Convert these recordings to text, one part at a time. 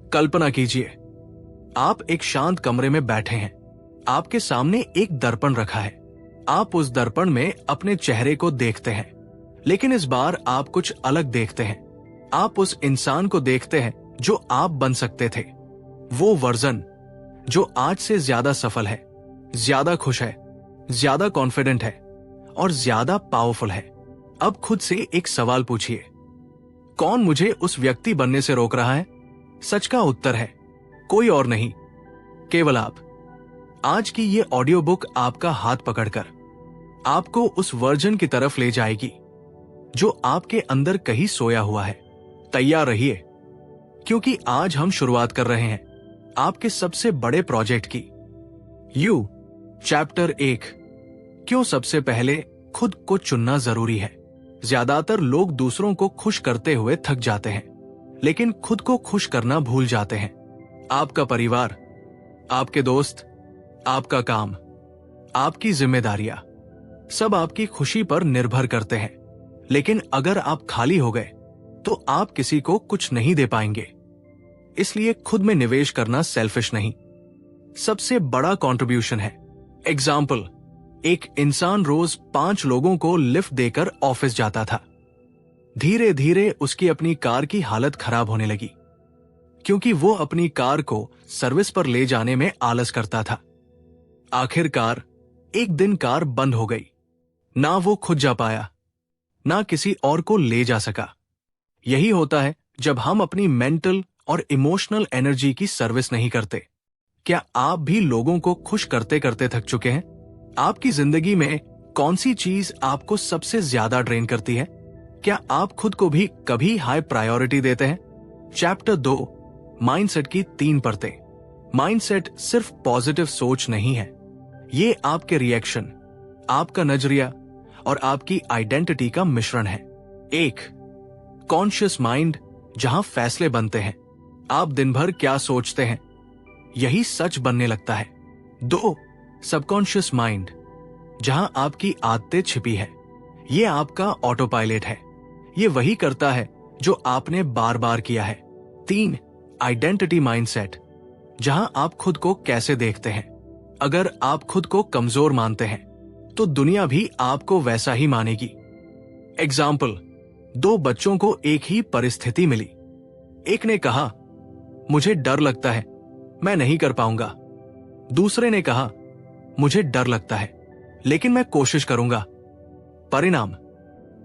कल्पना कीजिए, आप एक शांत कमरे में बैठे हैं। आपके सामने एक दर्पण रखा है। आप उस दर्पण में अपने चेहरे को देखते हैं, लेकिन इस बार आप कुछ अलग देखते हैं। आप उस इंसान को देखते हैं जो आप बन सकते थे। वो वर्जन जो आज से ज्यादा सफल है, ज्यादा खुश है, ज्यादा कॉन्फिडेंट है और ज्यादा पावरफुल है। अब खुद से एक सवाल पूछिए, कौन मुझे उस व्यक्ति बनने से रोक रहा है? सच का उत्तर है कोई और नहीं, केवल आप। आज की ये ऑडियो बुक आपका हाथ पकड़कर आपको उस वर्जन की तरफ ले जाएगी जो आपके अंदर कहीं सोया हुआ है। तैयार रहिए, क्योंकि आज हम शुरुआत कर रहे हैं आपके सबसे बड़े प्रोजेक्ट की। यू चैप्टर 1, क्यों सबसे पहले खुद को चुनना जरूरी है। ज्यादातर लोग दूसरों को खुश करते हुए थक जाते हैं, लेकिन खुद को खुश करना भूल जाते हैं। आपका परिवार, आपके दोस्त, आपका काम, आपकी जिम्मेदारियां, सब आपकी खुशी पर निर्भर करते हैं। लेकिन अगर आप खाली हो गए तो आप किसी को कुछ नहीं दे पाएंगे। इसलिए खुद में निवेश करना सेल्फिश नहीं, सबसे बड़ा कंट्रीब्यूशन है। एग्जाम्पल, एक इंसान रोज 5 लोगों को लिफ्ट देकर ऑफिस जाता था। धीरे धीरे उसकी अपनी कार की हालत खराब होने लगी, क्योंकि वो अपनी कार को सर्विस पर ले जाने में आलस करता था। आखिरकार एक दिन कार बंद हो गई। ना वो खुद जा पाया, ना किसी और को ले जा सका। यही होता है जब हम अपनी मेंटल और इमोशनल एनर्जी की सर्विस नहीं करते। क्या आप भी लोगों को खुश करते करते थक चुके हैं? आपकी जिंदगी में कौन सी चीज आपको सबसे ज्यादा ड्रेन करती है? क्या आप खुद को भी कभी हाई प्रायोरिटी देते हैं? चैप्टर 2, माइंडसेट की 3 परतें। माइंडसेट सिर्फ पॉजिटिव सोच नहीं है, ये आपके रिएक्शन, आपका नजरिया और आपकी आइडेंटिटी का मिश्रण है। 1, कॉन्शियस माइंड, जहां फैसले बनते हैं। आप दिन भर क्या सोचते हैं, यही सच बनने लगता है। 2, सबकॉन्शियस माइंड, जहां आपकी आदतें छिपी है। ये आपका ऑटो पायलट है, ये वही करता है जो आपने बार बार किया है। 3, आइडेंटिटी माइंडसेट, जहां आप खुद को कैसे देखते हैं। अगर आप खुद को कमजोर मानते हैं तो दुनिया भी आपको वैसा ही मानेगी। एग्जाम्पल, 2 बच्चों को एक ही परिस्थिति मिली। एक ने कहा, मुझे डर लगता है, मैं नहीं कर पाऊंगा। दूसरे ने कहा, मुझे डर लगता है, लेकिन मैं कोशिश करूंगा। परिणाम,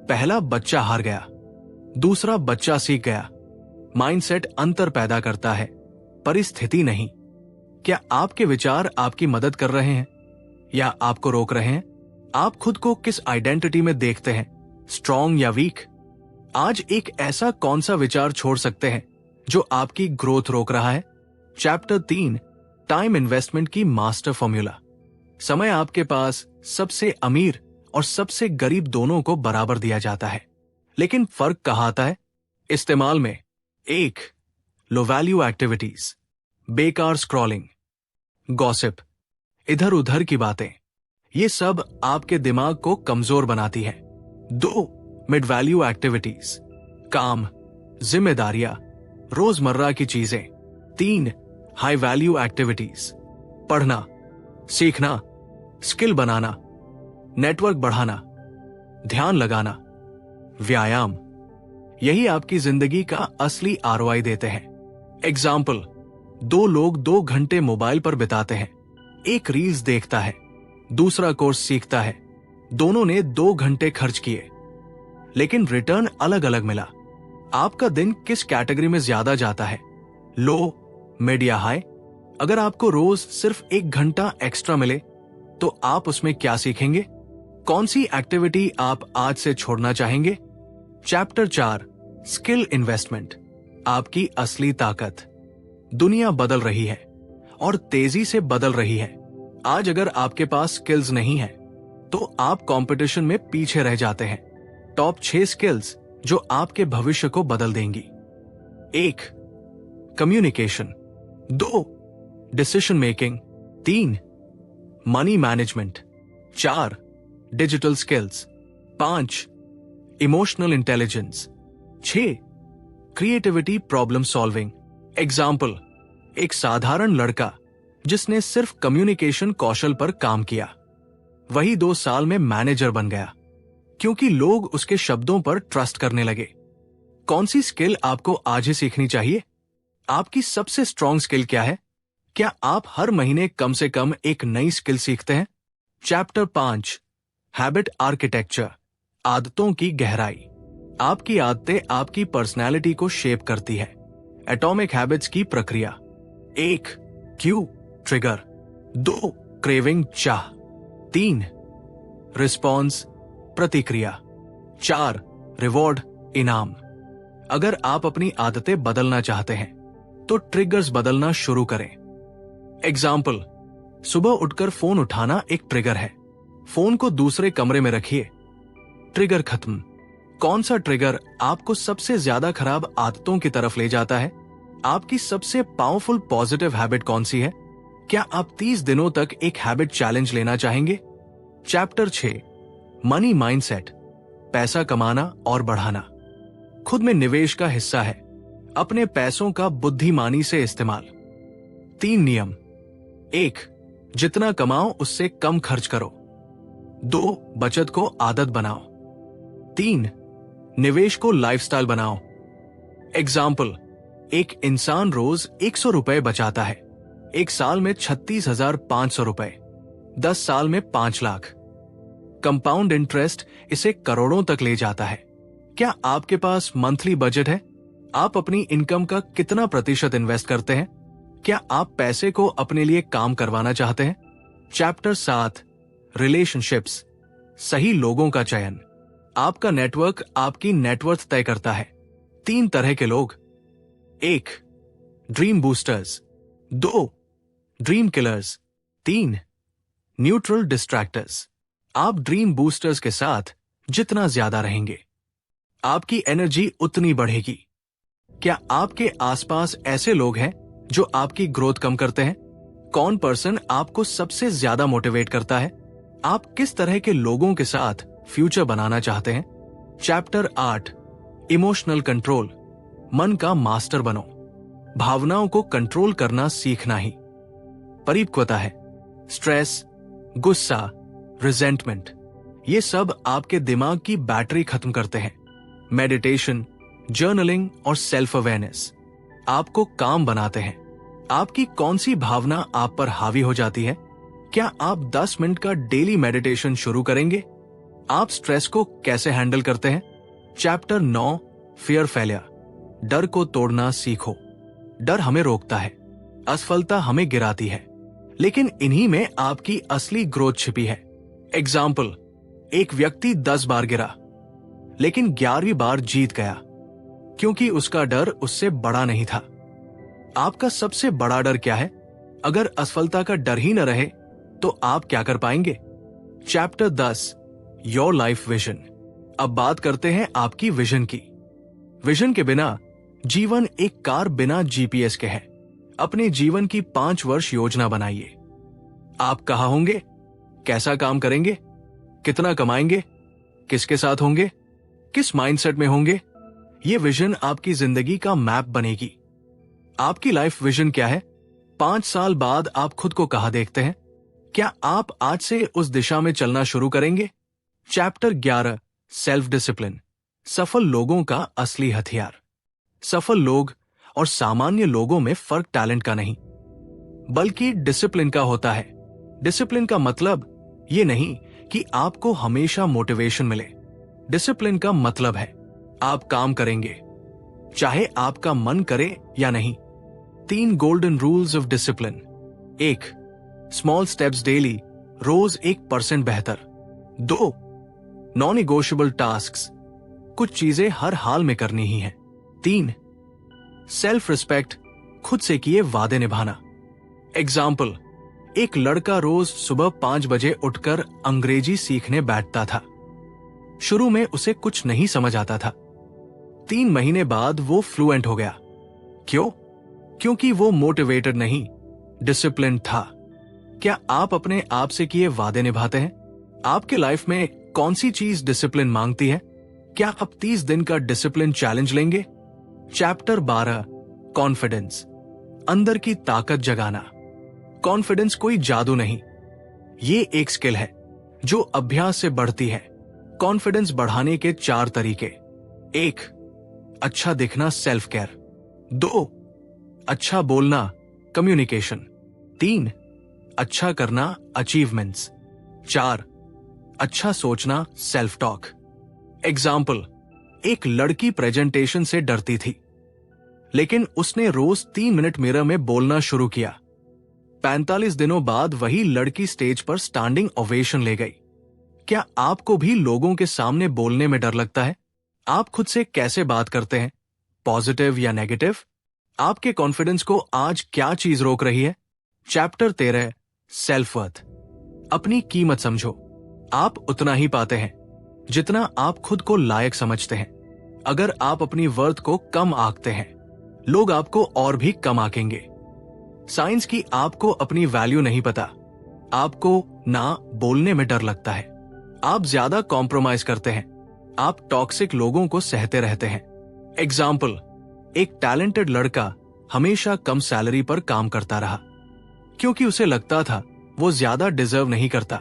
पहला बच्चा हार गया, दूसरा बच्चा सीख गया। माइंडसेट अंतर पैदा करता है, परिस्थिति नहीं। क्या आपके विचार आपकी मदद कर रहे हैं या आपको रोक रहे हैं? आप खुद को किस आइडेंटिटी में देखते हैं, स्ट्रॉन्ग या वीक? आज एक ऐसा कौन सा विचार छोड़ सकते हैं जो आपकी ग्रोथ रोक रहा है? चैप्टर 3, टाइम इन्वेस्टमेंट की मास्टर फॉर्मूला। समय आपके पास सबसे अमीर और सबसे गरीब दोनों को बराबर दिया जाता है, लेकिन फर्क कहाँ आता है? इस्तेमाल में। 1, लो वैल्यू एक्टिविटीज, बेकार स्क्रॉलिंग, गॉसिप, इधर उधर की बातें, ये सब आपके दिमाग को कमजोर बनाती है। 2, मिड वैल्यू एक्टिविटीज, काम, जिम्मेदारियां, रोजमर्रा की चीजें। 3, हाई वैल्यू एक्टिविटीज, पढ़ना, सीखना, स्किल बनाना, नेटवर्क बढ़ाना, ध्यान लगाना, व्यायाम। यही आपकी जिंदगी का असली आरओआई देते हैं। एग्जाम्पल, 2 लोग 2 घंटे मोबाइल पर बिताते हैं। एक रील्स देखता है, दूसरा कोर्स सीखता है। दोनों ने 2 घंटे खर्च किए, लेकिन रिटर्न अलग अलग मिला। आपका दिन किस कैटेगरी में ज्यादा जाता है, लो, मिड या हाई? अगर आपको रोज सिर्फ 1 घंटा एक्स्ट्रा मिले तो आप उसमें क्या सीखेंगे? कौन सी एक्टिविटी आप आज से छोड़ना चाहेंगे? चैप्टर 4, स्किल इन्वेस्टमेंट, आपकी असली ताकत। दुनिया बदल रही है और तेजी से बदल रही है। आज अगर आपके पास स्किल्स नहीं है तो आप कंपटीशन में पीछे रह जाते हैं। टॉप 6 स्किल्स जो आपके भविष्य को बदल देंगी। 1, communication. 2, decision making. 3, money management. 4, digital skills. 5, emotional intelligence. 6, creativity problem solving. Example, एक साधारण लड़का जिसने सिर्फ कम्युनिकेशन कौशल पर काम किया, वही 2 साल में मैनेजर बन गया, क्योंकि लोग उसके शब्दों पर ट्रस्ट करने लगे। कौन सी स्किल आपको आज ही सीखनी चाहिए? आपकी सबसे स्ट्रॉन्ग स्किल क्या है? क्या आप हर महीने कम से कम एक नई स्किल सीखते हैं? चैप्टर 5, हैबिट आर्किटेक्चर, आदतों की गहराई। आपकी आदतें आपकी पर्सनैलिटी को शेप करती है। एटॉमिक हैबिट्स की प्रक्रिया। 1, क्यू, ट्रिगर। 2, क्रेविंग, चाह। 3, रिस्पॉन्स, प्रतिक्रिया। 4, रिवॉर्ड, इनाम। अगर आप अपनी आदतें बदलना चाहते हैं तो ट्रिगर्स बदलना शुरू करें। एग्जाम्पल, सुबह उठकर फोन उठाना एक ट्रिगर है। फोन को दूसरे कमरे में रखिए। ट्रिगर खत्म। कौन सा ट्रिगर आपको सबसे ज्यादा खराब आदतों की तरफ ले जाता है? आपकी सबसे पावरफुल पॉजिटिव हैबिट कौन सी है? क्या आप 30 दिनों तक एक हैबिट चैलेंज लेना चाहेंगे? चैप्टर 6, मनी माइंडसेट, पैसा कमाना और बढ़ाना। खुद में निवेश का हिस्सा है। अपने पैसों का बुद्धिमानी से इस्तेमाल। 3 नियम। 1, जितना कमाओ उससे कम खर्च करो। 2, बचत को आदत बनाओ। 3, निवेश को लाइफस्टाइल बनाओ। एग्जाम्पल, एक इंसान रोज 100 रुपए बचाता है। 1 साल में 36,500 रुपए, 10 साल में 5 लाख। कंपाउंड इंटरेस्ट इसे करोड़ों तक ले जाता है। क्या आपके पास मंथली बजट है? आप अपनी इनकम का कितना प्रतिशत इन्वेस्ट करते हैं? क्या आप पैसे को अपने लिए काम करवाना चाहते हैं? चैप्टर 7, रिलेशनशिप्स, सही लोगों का चयन। आपका नेटवर्क आपकी नेटवर्थ तय करता है। 3 तरह के लोग। 1, dream boosters. 2, dream killers. 3, neutral distractors. आप ड्रीम बूस्टर्स के साथ जितना ज्यादा रहेंगे, आपकी एनर्जी उतनी बढ़ेगी। क्या आपके आसपास ऐसे लोग हैं जो आपकी ग्रोथ कम करते हैं? कौन पर्सन आपको सबसे ज्यादा मोटिवेट करता है? आप किस तरह के लोगों के साथ फ्यूचर बनाना चाहते हैं? चैप्टर 8, इमोशनल कंट्रोल, मन का मास्टर बनो। भावनाओं को कंट्रोल करना सीखना ही परिपक्वता है। स्ट्रेस, गुस्सा, रिजेंटमेंट, ये सब आपके दिमाग की बैटरी खत्म करते हैं। मेडिटेशन, जर्नलिंग और सेल्फ अवेयरनेस आपको काम बनाते हैं। आपकी कौन सी भावना आप पर हावी हो जाती है? क्या आप 10 मिनट का डेली मेडिटेशन शुरू करेंगे? आप स्ट्रेस को कैसे हैंडल करते हैं? चैप्टर 9, फियर फेलियर, डर को तोड़ना सीखो। डर हमें रोकता है, असफलता हमें गिराती है, लेकिन इन्हीं में आपकी असली ग्रोथ छिपी है। एग्जाम्पल, एक व्यक्ति 10 बार गिरा लेकिन 11वीं बार जीत गया, क्योंकि उसका डर उससे बड़ा नहीं था। आपका सबसे बड़ा डर क्या है? अगर असफलता का डर ही न रहे तो आप क्या कर पाएंगे? Chapter 10, your life vision. अब बात करते हैं आपकी विजन की। विजन के बिना जीवन एक कार बिना जीपीएस के है। अपने जीवन की 5 वर्ष योजना बनाइए। आप कहाँ होंगे? कैसा काम करेंगे? कितना कमाएंगे? किसके साथ होंगे? किस माइंडसेट में होंगे? ये विजन आपकी जिंदगी का मैप बनेगी। आपकी लाइफ विजन क्या है? 5 साल बाद आप खुद को कहाँ देखते हैं? क्या आप आज से उस दिशा में चलना शुरू करेंगे? चैप्टर 11, सेल्फ डिसिप्लिन, सफल लोगों का असली हथियार। सफल लोग और सामान्य लोगों में फर्क टैलेंट का नहीं, बल्कि डिसिप्लिन का होता है। डिसिप्लिन का मतलब ये नहीं कि आपको हमेशा मोटिवेशन मिले। डिसिप्लिन का मतलब है आप काम करेंगे, चाहे आपका मन करे या नहीं। 3 golden rules of discipline. 1, small steps daily, रोज 1% बेहतर। 2, नॉन निगोशिएबल टास्क्स, कुछ चीजें हर हाल में करनी ही हैं। 3, सेल्फ रिस्पेक्ट, खुद से किए वादे निभाना। एग्जाम्पल, एक लड़का रोज सुबह 5 बजे उठकर अंग्रेजी सीखने बैठता था। शुरू में उसे कुछ नहीं समझ आता था। 3 महीने बाद वो फ्लुएंट हो गया। क्यों? क्योंकि वो मोटिवेटेड नहीं, डिसिप्लिन था। क्या आप अपने आप से किए वादे निभाते हैं? आपके लाइफ में कौन सी चीज डिसिप्लिन मांगती है? क्या आप 30 दिन का डिसिप्लिन चैलेंज लेंगे? चैप्टर 12, कॉन्फिडेंस, अंदर की ताकत जगाना। कॉन्फिडेंस कोई जादू नहीं, ये एक स्किल है जो अभ्यास से बढ़ती है। कॉन्फिडेंस बढ़ाने के 4 तरीके। 1. अच्छा दिखना, सेल्फ केयर। 2. अच्छा बोलना, कम्युनिकेशन। 3. अच्छा करना, अचीवमेंट्स। 4. अच्छा सोचना, सेल्फ टॉक। एग्जाम्पल, एक लड़की प्रेजेंटेशन से डरती थी, लेकिन उसने रोज 3 मिनट मिरर में बोलना शुरू किया। 45 दिनों बाद वही लड़की स्टेज पर स्टैंडिंग ओवेशन ले गई। क्या आपको भी लोगों के सामने बोलने में डर लगता है? आप खुद से कैसे बात करते हैं, पॉजिटिव या नेगेटिव? आपके कॉन्फिडेंस को आज क्या चीज रोक रही है? Chapter 13, self worth. अपनी कीमत समझो। आप उतना ही पाते हैं जितना आप खुद को लायक समझते हैं। अगर आप अपनी वर्थ को कम आंकते हैं, लोग आपको और भी कम आंकेंगे। साइंस की आपको अपनी वैल्यू नहीं पता। आपको ना बोलने में डर लगता है। आप ज्यादा कॉम्प्रोमाइज करते हैं। आप टॉक्सिक लोगों को सहते रहते हैं। एग्जाम्पल, एक टैलेंटेड लड़का हमेशा कम सैलरी पर काम करता रहा क्योंकि उसे लगता था वो ज्यादा डिजर्व नहीं करता।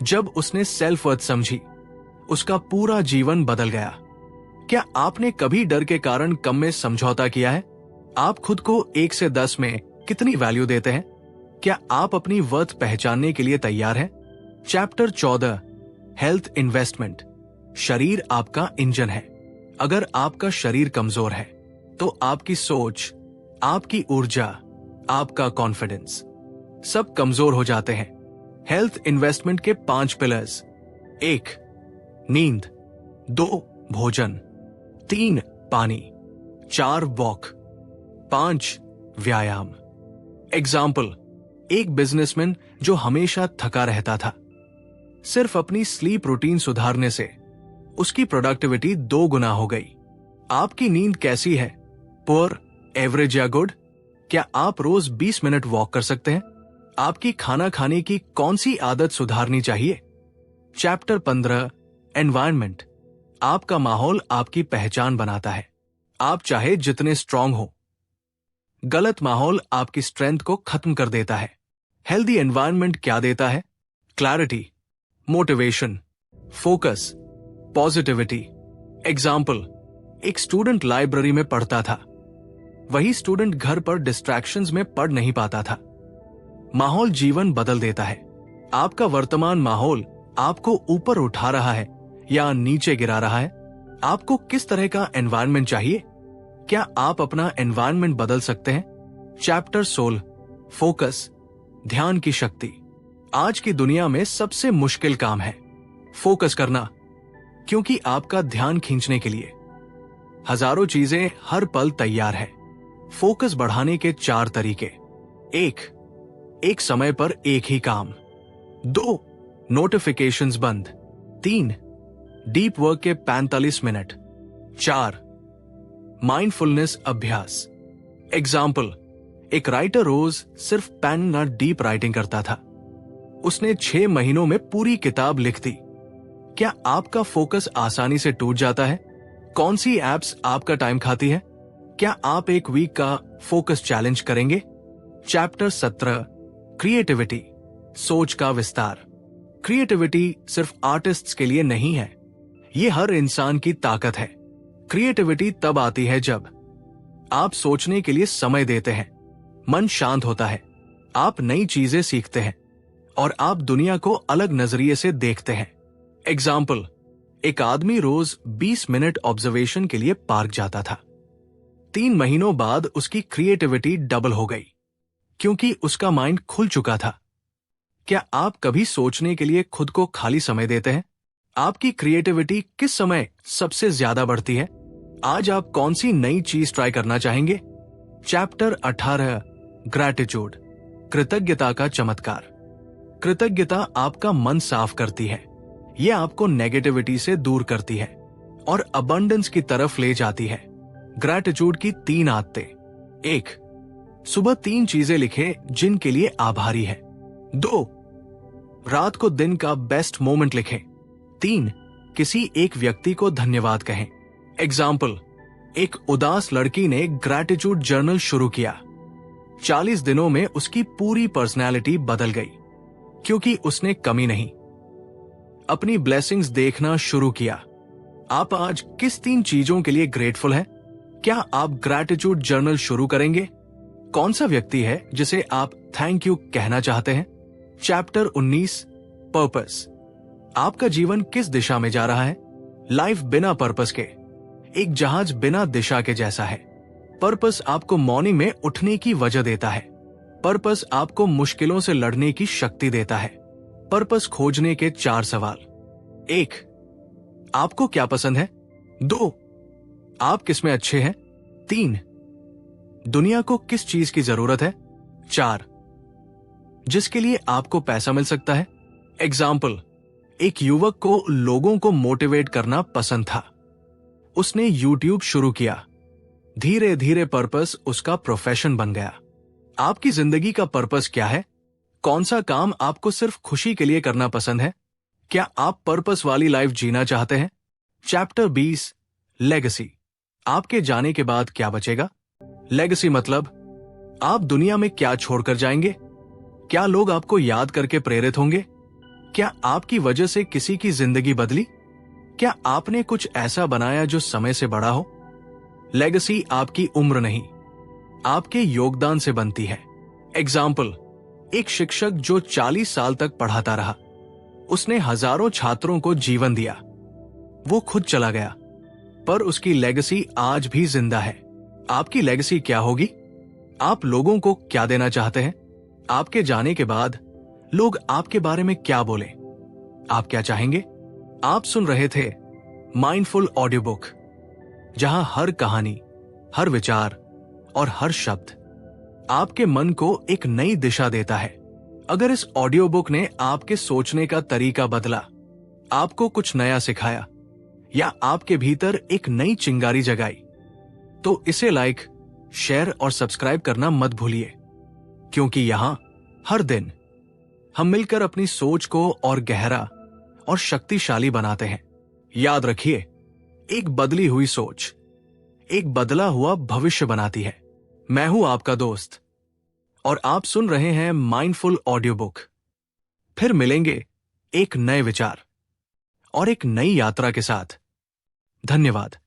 जब उसने सेल्फ वर्थ समझी, उसका पूरा जीवन बदल गया। क्या आपने कभी डर के कारण कम में समझौता किया है? आप खुद को 1 से 10 में कितनी वैल्यू देते हैं? क्या आप अपनी वर्थ पहचानने के लिए तैयार हैं? Chapter 14, health investment. शरीर आपका इंजन है। अगर आपका शरीर कमजोर है तो आपकी सोच, आपकी ऊर्जा, आपका कॉन्फिडेंस सब कमजोर हो जाते हैं। हेल्थ इन्वेस्टमेंट के 5 पिलर्स। 1. नींद। 2. भोजन। 3. पानी। 4. वॉक। 5. व्यायाम। एग्जाम्पल, एक बिजनेसमैन जो हमेशा थका रहता था, सिर्फ अपनी स्लीप रूटीन सुधारने से उसकी प्रोडक्टिविटी 2 गुना हो गई। आपकी नींद कैसी है? पुअर, एवरेज या गुड? क्या आप रोज 20 मिनट वॉक कर सकते हैं? आपकी खाना खाने की कौन सी आदत सुधारनी चाहिए? Chapter 15, environment. आपका माहौल आपकी पहचान बनाता है। आप चाहे जितने स्ट्रांग हो, गलत माहौल आपकी स्ट्रेंथ को खत्म कर देता है। हेल्दी एनवायरनमेंट क्या देता है? Clarity, motivation, focus, positivity. Example, एक स्टूडेंट लाइब्रेरी में पढ़ता था, वही स्टूडेंट घर पर डिस्ट्रैक्शंस में पढ़ नहीं पाता था। माहौल जीवन बदल देता है। आपका वर्तमान माहौल आपको ऊपर उठा रहा है या नीचे गिरा रहा है? आपको किस तरह का एनवायरनमेंट चाहिए? क्या आप अपना एनवायरनमेंट बदल सकते हैं? चैप्टर 16, फोकस, ध्यान की शक्ति। आज की दुनिया में सबसे मुश्किल काम है फोकस करना, क्योंकि आपका ध्यान खींचने के लिए हजारों चीजें हर पल तैयार है। फोकस बढ़ाने के 4 तरीके। 1. एक समय पर एक ही काम। 2. नोटिफिकेशंस बंद। 3. डीप वर्क के 45 मिनट। 4. माइंडफुलनेस अभ्यास। एग्जाम्पल, एक राइटर रोज सिर्फ पेन न डीप राइटिंग करता था। उसने 6 महीनों में पूरी किताब लिख दी। क्या आपका फोकस आसानी से टूट जाता है? कौन सी एप्स आपका टाइम खाती है? क्या आप एक वीक का फोकस चैलेंज करेंगे? चैप्टर 17, क्रिएटिविटी, सोच का विस्तार। क्रिएटिविटी सिर्फ आर्टिस्ट्स के लिए नहीं है, ये हर इंसान की ताकत है। क्रिएटिविटी तब आती है जब आप सोचने के लिए समय देते हैं, मन शांत होता है, आप नई चीजें सीखते हैं और आप दुनिया को अलग नजरिए से देखते हैं। एग्जाम्पल, एक आदमी रोज 20 मिनट ऑब्जर्वेशन के लिए पार्क जाता था। 3 महीनों बाद उसकी क्रिएटिविटी डबल हो गई, क्योंकि उसका माइंड खुल चुका था। क्या आप कभी सोचने के लिए खुद को खाली समय देते हैं? आपकी क्रिएटिविटी किस समय सबसे ज्यादा बढ़ती है? आज आप कौन सी नई चीज ट्राई करना चाहेंगे? चैप्टर 18, ग्रैटिट्यूड, कृतज्ञता का चमत्कार। कृतज्ञता आपका मन साफ करती है, यह आपको नेगेटिविटी से दूर करती है और अबंडेंस की तरफ ले जाती है। ग्रैटिट्यूड की 3 आदतें। 1. सुबह 3 चीजें लिखें जिनके लिए आभारी है। 2. रात को दिन का बेस्ट मोमेंट लिखें। 3. किसी एक व्यक्ति को धन्यवाद कहें। एग्जाम्पल, एक उदास लड़की ने ग्रैटिट्यूड जर्नल शुरू किया। 40 दिनों में उसकी पूरी पर्सनैलिटी बदल गई, क्योंकि उसने कमी नहीं, अपनी ब्लेसिंग्स देखना शुरू किया। आप आज किस 3 चीजों के लिए ग्रेटफुल हैं? क्या आप ग्रैटिट्यूड जर्नल शुरू करेंगे? कौन सा व्यक्ति है जिसे आप थैंक यू कहना चाहते हैं? Chapter 19, purpose. आपका जीवन किस दिशा में जा रहा है? लाइफ बिना पर्पस के एक जहाज बिना दिशा के जैसा है। पर्पस आपको मॉर्निंग में उठने की वजह देता है। पर्पस आपको मुश्किलों से लड़ने की शक्ति देता है। पर्पस खोजने के 4 सवाल। 1, आपको क्या पसंद है? 2, आप किसमें अच्छे हैं? 3, दुनिया को किस चीज की जरूरत है? 4, जिसके लिए आपको पैसा मिल सकता है। एग्जाम्पल, एक युवक को लोगों को मोटिवेट करना पसंद था। उसने यूट्यूब शुरू किया। धीरे धीरे पर्पस उसका प्रोफेशन बन गया। आपकी जिंदगी का पर्पस क्या है? कौन सा काम आपको सिर्फ खुशी के लिए करना पसंद है? क्या आप पर्पस वाली लाइफ जीना चाहते हैं? Chapter 20, legacy. आपके जाने के बाद क्या बचेगा? लेगेसी मतलब आप दुनिया में क्या छोड़कर जाएंगे? क्या लोग आपको याद करके प्रेरित होंगे? क्या आपकी वजह से किसी की जिंदगी बदली? क्या आपने कुछ ऐसा बनाया जो समय से बड़ा हो? लेगेसी आपकी उम्र नहीं, आपके योगदान से बनती है। एग्जाम्पल, एक शिक्षक जो 40 साल तक पढ़ाता रहा, उसने हजारों छात्रों को जीवन दिया। वो खुद चला गया, पर उसकी लेगेसी आज भी जिंदा है। आपकी लेगेसी क्या होगी? आप लोगों को क्या देना चाहते हैं? आपके जाने के बाद लोग आपके बारे में क्या बोले? आप क्या चाहेंगे? आप सुन रहे थे माइंडफुल ऑडियो बुक, जहां हर कहानी, हर विचार और हर शब्द आपके मन को एक नई दिशा देता है। अगर इस ऑडियो बुक ने आपके सोचने का तरीका बदला, आपको कुछ नया सिखाया या आपके भीतर एक नई चिंगारी जगाई, तो इसे लाइक, शेयर और सब्सक्राइब करना मत भूलिए, क्योंकि यहां हर दिन हम मिलकर अपनी सोच को और गहरा और शक्तिशाली बनाते हैं। याद रखिए, एक बदली हुई सोच एक बदला हुआ भविष्य बनाती है। मैं हूं आपका दोस्त और आप सुन रहे हैं माइंडफुल ऑडियो बुक। फिर मिलेंगे एक नए विचार और एक नई यात्रा के साथ। धन्यवाद।